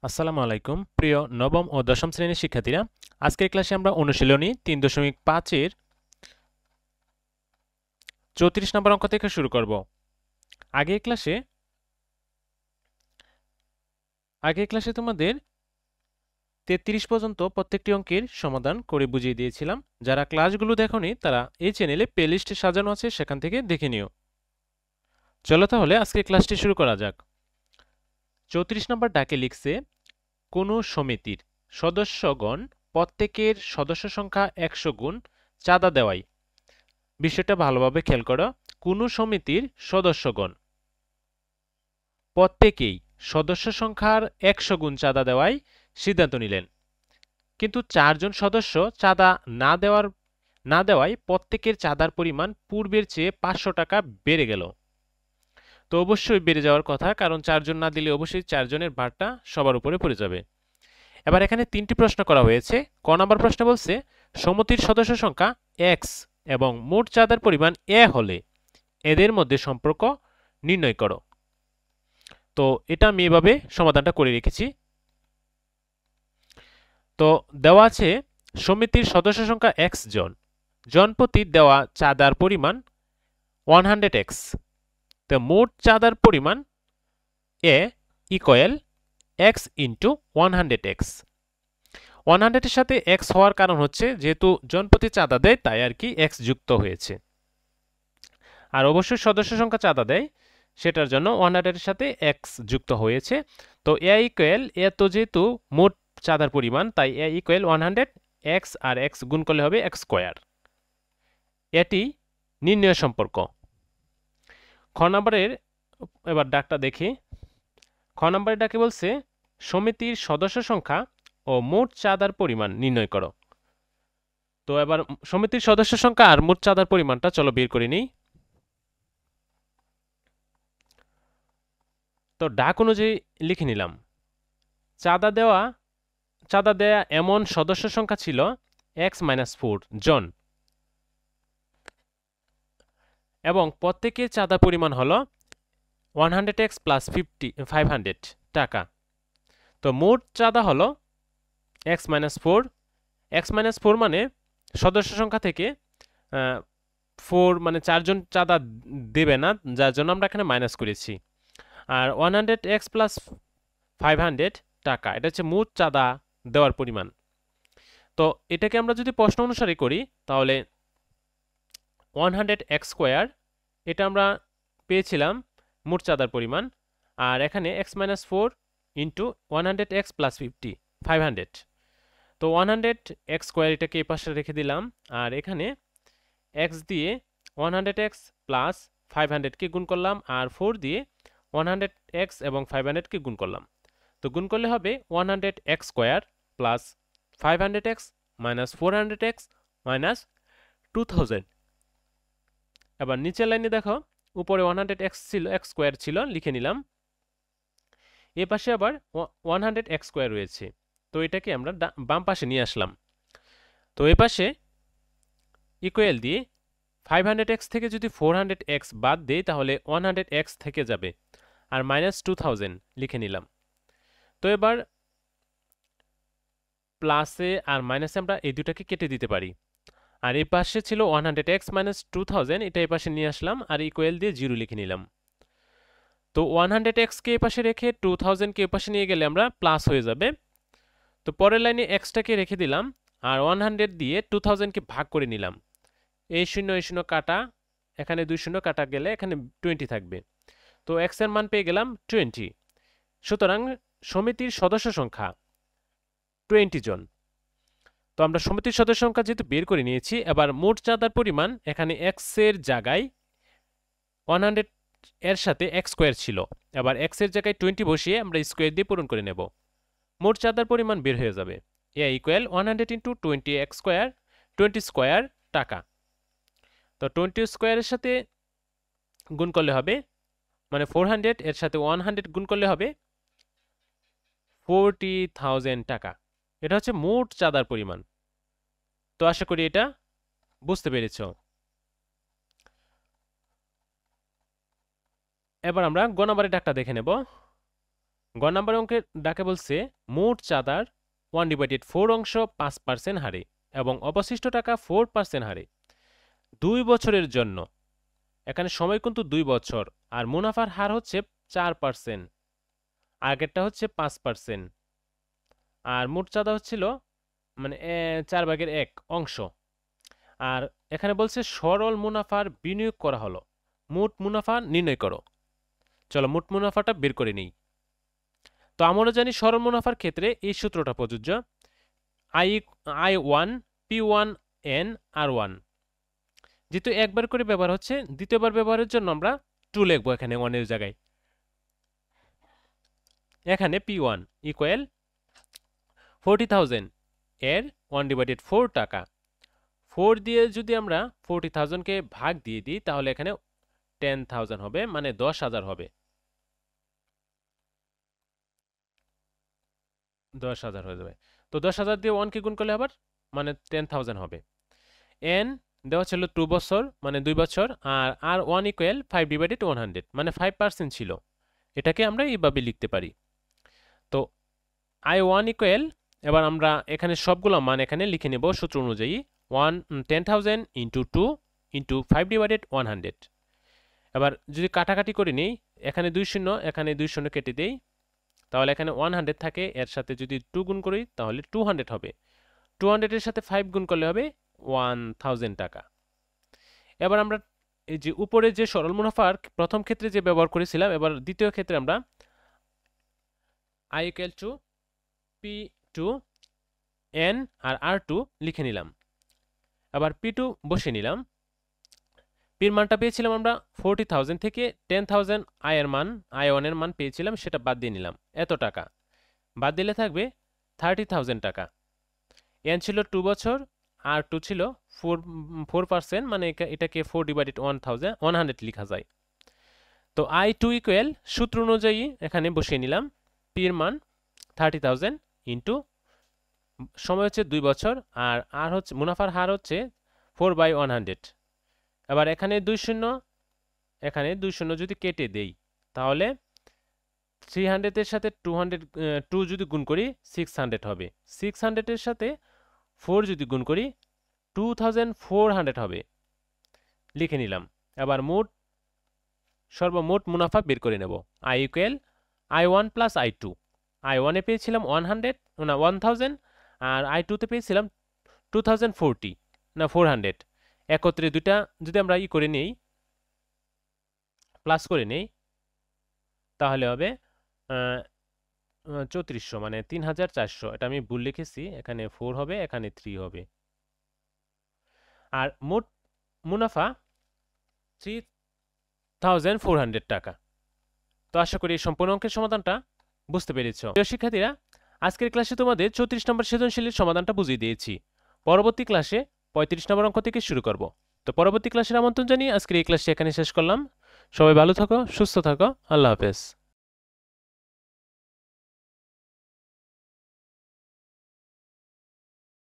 আসসালামু আলাইকুম প্রিয় নবম ও দশম শ্রেণীর শিক্ষার্থীরা। আজকের ক্লাসে আমরা অনুশীলনী 3.5 এর 34 নম্বর অঙ্ক থেকে শুরু করব। আগের ক্লাসে তোমাদের 33 পর্যন্ত প্রত্যেকটি অঙ্কের সমাধান করে বুঝিয়ে দিয়েছিলাম। যারা ক্লাসগুলো দেখোনি তারা এই চ্যানেলে প্লেলিস্টে সাজানো আছে, সেখান থেকে দেখে নিও। চলো তাহলে আজকে ক্লাসটি শুরু করা যাক। 34 নম্বর ডাকে লিখছে, কোনো সমিতির সদস্যগণ প্রত্যেকের সদস্য সংখ্যা 100 গুণ চাঁদা দেওয়ায়। বিষয়টা ভালোভাবে খেয়াল করো। কোনো সমিতির সদস্যগণ প্রত্যেকেই সদস্য সংখ্যার 100 গুণ চাঁদা দেওয়ায় সিদ্ধান্ত নিলেন, কিন্তু 4 জন সদস্য চাঁদা না দেওয়ায় প্রত্যেকের চাঁদার পরিমাণ পূর্বের চেয়ে 500 টাকা বেড়ে গেল। তো অবশ্যই বেড়ে যাওয়ার কথা, কারণ 4 জন না দিলে অবশ্যই 4 জনের ভারটা সবার উপরে পড়ে যাবে। এবার এখানে 3টি প্রশ্ন করা হয়েছে। ক নাম্বার প্রশ্ন বলছে, সমিতির সদস্য সংখ্যা এক্স এবং মোট চাঁদার পরিমাণ এ হলে এদের মধ্যে সম্পর্ক নির্ণয় করো। তো এটা আমি এভাবে সমাধানটা করে রেখেছি। তো দেওয়া আছে সমিতির সদস্য সংখ্যা এক্স জন, জনপ্রতি দেওয়া চাঁদার পরিমাণ 100x। তো মোট চাঁদার পরিমাণ এ ইকুয়াল এক্স ইন্টু 100x। 100 এর সাথে এক্স হওয়ার কারণ হচ্ছে যেহেতু জনপ্রতি চাঁদা দেয় তাই আর কি এক্স যুক্ত হয়েছে, আর অবশ্যই সদস্য সংখ্যা চাঁদা দেয় সেটার জন্য 100 এর সাথে এক্স যুক্ত হয়েছে। তো এ ইকুয়াল এ, তো যেহেতু মোট চাঁদার পরিমাণ তাই এ ইকুয়াল 100, এক্স আর এক্স গুণ করলে হবে এক্স স্কোয়ার। এটি নির্ণয় সম্পর্ক। খ নম্বরের এবার ডাকটা দেখি। খ নম্বরের ডাকে বলছে, সমিতির সদস্য সংখ্যা ও মোট চাঁদার পরিমাণ নির্ণয় করো। তো এবার সমিতির সদস্য সংখ্যা আর মোট চাঁদার পরিমাণটা চলো বের করে নিই। তো ডাক অনুযায়ী লিখে নিলাম, চাঁদা দেয়া এমন সদস্য সংখ্যা ছিল x-4 জন এবং প্রত্যেকের চাঁদা পরিমাণ হলো 100x প্লাস 500 টাকা। তো মোট চাঁদা হলো x-4 মানে সদস্য সংখ্যা থেকে 4 মানে 4 জন চাঁদা দেবে না, যার জন্য আমরা এখানে মাইনাস করেছি। আর 100x প্লাস 500 টাকা, এটা হচ্ছে মোট চাঁদা দেওয়ার পরিমাণ। তো এটাকে আমরা যদি প্রশ্ন অনুসারে করি তাহলে 100x স্কোয়ার, এটা আমরা পেয়েছিলাম মোট চাঁদার পরিমাণ, আর এখানে x-4 ইন্টু 100x প্লাস 500। তো 100x স্কোয়ার এটাকে এই পাশে রেখে দিলাম, আর এখানে x দিয়ে 100x প্লাস 500কে গুণ করলাম, আর 4 দিয়ে 100x এবং 500কে গুণ করলাম। তো গুণ করলে হবে 100x square plus 500x minus 400x minus 2000। এবার নিচের লাইনে দেখো, উপরে 100x ছিল, x স্কোয়ার ছিল, লিখে নিলাম। এ পাশে আবার 100x স্কোয়ার রয়েছে, তো এটাকে আমরা বাম পাশে নিয়ে আসলাম। তো এ পাশে ইকুয়াল দিয়ে 500x থেকে যদি 400x বাদ দেই তাহলে 100x থেকে যাবে, আর মাইনাস 2000 লিখে নিলাম। তো এবার প্লাসে আর মাইনাসে আমরা এই দুটাকে কেটে দিতে পারি, আর এই পাশে ছিল 100x মাইনাস 2000, এটা এই পাশে নিয়ে আসলাম আর ইকুয়াল দিয়ে 0 লিখে নিলাম। তো 100x কে এই পাশে রেখে 2000 কে এই পাশে নিয়ে গেলে আমরা প্লাস হয়ে যাবে। তো পরের লাইনে এক্সটাকে রেখে দিলাম, আর 100 দিয়ে 2000 কে ভাগ করে নিলাম। এই শূন্য কাটা, এখানে 2 শূন্য কাটা গেলে এখানে 20 থাকবে। তো এক্স এর মান পেয়ে গেলাম 20। সুতরাং সমিতির সদস্য সংখ্যা 20 জন। তো আমরা সমিতির সদস্য সংখ্যা যেহেতু বের করে নিয়েছি, এবার মোট চাঁদার পরিমাণ, এখানে এক্স এর জায়গায় 100 এর সাথে এক্স স্কোয়ার ছিল, এবার এক্স এর জায়গায় 20 বসিয়ে আমরা স্কোয়ার দিয়ে পূরণ করে নেব। মোট চাঁদার পরিমাণ বের হয়ে যাবে, A equal 100 into 20x square, 20 square টাকা। তো 20 স্কোয়ারের সাথে গুণ করলে হবে, মানে 400 এর সাথে 100 গুণ করলে হবে 40,000 টাকা। এটা হচ্ছে মোট চাঁদার পরিমাণ। তো আশা করি এটা বুঝতে পেরেছ। এবার আমরা গ নাম্বারের ডাকটা দেখে নেব। গ নাম্বার অঙ্কের ডাকে বলছে মোট চাঁদার 1/4 অংশ 5% হারে এবং অবশিষ্ট টাকা 4% হারে 2 বছরের জন্য। এখানে সময় কিন্তু 2 বছর, আর মুনাফার হার হচ্ছে 4%, আগেরটা হচ্ছে 5%, আর মোট চাঁদা হচ্ছিল মানে 4/1 অংশ। আর এখানে বলছে সরল মুনাফার বিনিয়োগ করা হলো, মোট মুনাফা নির্ণয় করো। চলো মোট মুনাফাটা বের করে নিই। তো আমরা জানি সরল মুনাফার ক্ষেত্রে এই সূত্রটা প্রযোজ্য, I1 P1 N R1, যেহেতু একবার করে ব্যবহার হচ্ছে, দ্বিতীয়বার ব্যবহারের জন্য আমরা 2 লিখবো এখানে 1 এর জায়গায়। এখানে P1 ইকুয়াল 40,000 এর 1/4 টাকা। 4 দিয়ে যদি আমরা 40,000কে ভাগ দিয়ে দিই তাহলে এখানে 10,000 হবে, মানে 10,000 হবে। 10,000 হয়ে যাবে। তো 10,000 দিয়ে 1 কে গুণ করলে আবার মানে 10,000 হবে। n দেওয়া ছিল 2 বছর মানে 2 বছর, আর R1 ইকুয়াল 5/100 মানে 5% ছিল। এটাকে আমরা এইভাবে লিখতে পারি। তো I1 ইকুয়াল, এবার আমরা এখানে সবগুলো মান এখানে লিখে নেব সূত্র অনুযায়ী। 10,000 ইন্টু 2 ইন্টু 5/100। এবার যদি কাটাকাটি করে নিই, এখানে 2 শূন্য এখানে 2 শূন্য কেটে দেই, তাহলে এখানে 100 থাকে, এর সাথে যদি 2 গুণ করি তাহলে 200 হবে। 200 এর সাথে 5 গুণ করলে হবে 1000 টাকা। এবার আমরা এই যে উপরে যে সরল মুনাফার প্রথম ক্ষেত্রে যে ব্যবহার করেছিলাম, এবার দ্বিতীয় ক্ষেত্রে আমরা I equal to P2 N R R2 লিখে নিলাম। আবার P2 বসে নিলাম। পির মানটা পেয়েছিলাম আমরা 40,000 থেকে 10,000 I1 এর মান পেয়েছিলাম, সেটা বাদ দিয়ে নিলাম। এত টাকা বাদ দিলে থাকবে 30,000 টাকা। N ছিল 2 বছর, R2 ছিল 4%, মানে এটাকে 4/100 লিখা যায়। তো I2 ইকুয়াল সূত্র অনুযায়ী এখানে বসিয়ে নিলাম। পির মান 30,000 ইন্টু সময় হচ্ছে 2 বছর, আর হচ্ছে মুনাফার হার হচ্ছে 4/100। এবার এখানে 2 শূন্য এখানে 2 শূন্য যদি কেটে দেই তাহলে 300 এর সাথে 2 যদি গুণ করি 600 হবে। 600 এর সাথে 4 যদি গুণ করি 2400 হবে। লিখে নিলাম। এবার সর্বমোট মুনাফা বের করে নেব। I equal I1 plus I2। I1 এ পেয়েছিলাম 1000, আর I2 তে পেয়েছিলাম 400। একত্রে দুইটা যদি আমরা করে নেই, প্লাস করে নেই, তাহলে হবে 3400 মানে 3400। এটা আমি ভুল লিখেছি, এখানে 4 হবে, এখানে 3 হবে। আর মোট মুনাফা 3,400 টাকা। তো আশা করি এই সম্পূর্ণ অঙ্কের সমাধানটা বুঝতে পেরেছ। প্রিয় শিক্ষার্থীরা, আজকের ক্লাসে তোমাদের 34 নম্বর সৃজনশীলের সমাধানটা বুঝিয়ে দিয়েছি। পরবর্তী ক্লাসে 35 নম্বর অঙ্ক থেকে শুরু করব। তো পরবর্তী ক্লাসের আমন্ত্রণ জানিয়ে আজকের এই ক্লাসটি এখানে শেষ করলাম। সবাই ভালো থাকো, সুস্থ থাকো, আল্লাহ হাফেজ।